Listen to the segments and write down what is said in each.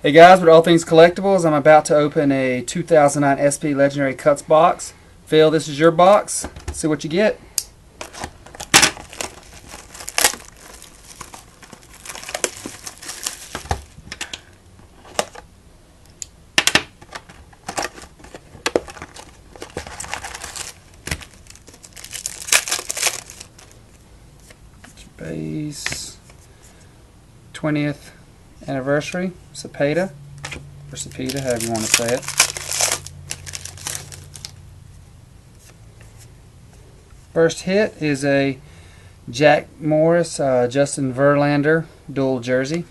Hey guys, with All Things Collectibles, I'm about to open a 2009 SP Legendary Cuts box. Phil, this is your box. See what you get. Base 20th anniversary, Cepeda, or Cepeda, however you want to say it. First hit is a Jack Morris, Justin Verlander dual jersey.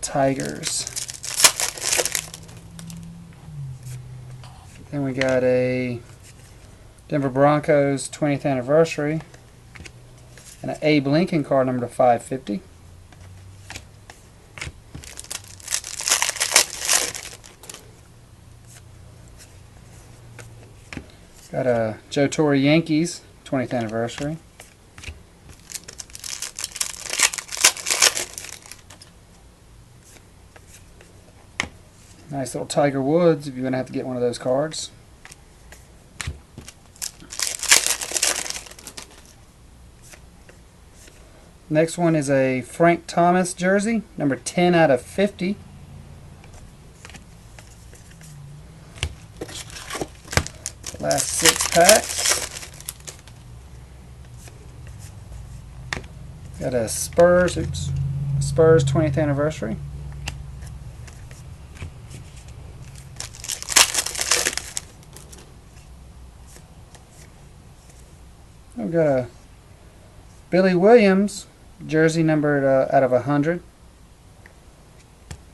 Tigers. Then we got a Denver Broncos 20th anniversary and an Abe Lincoln card number to 550. Got a Joe Torre Yankees 20th anniversary. Nice little Tiger Woods if you're going to have to get one of those cards. Next one is a Frank Thomas jersey, number 10 out of 50. Last 6 packs. Got a Spurs 20th anniversary. We've got a Billy Williams jersey numbered out of 100.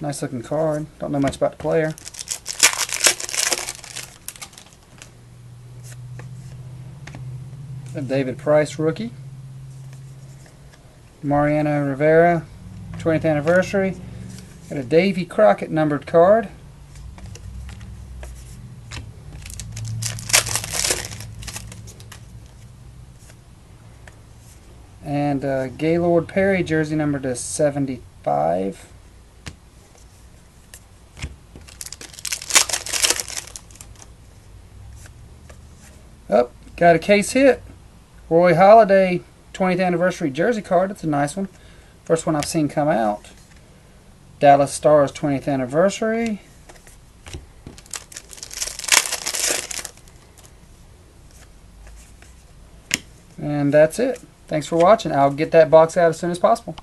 Nice looking card. Don't know much about the player. A David Price rookie. Mariano Rivera 20th anniversary. Got a Davy Crockett numbered card. And Gaylord Perry jersey number to 75. Oh, got a case hit. Roy Halladay 20th anniversary jersey card. That's a nice one. First one I've seen come out. Dallas Stars 20th anniversary. And that's it. Thanks for watching. I'll get that box out as soon as possible.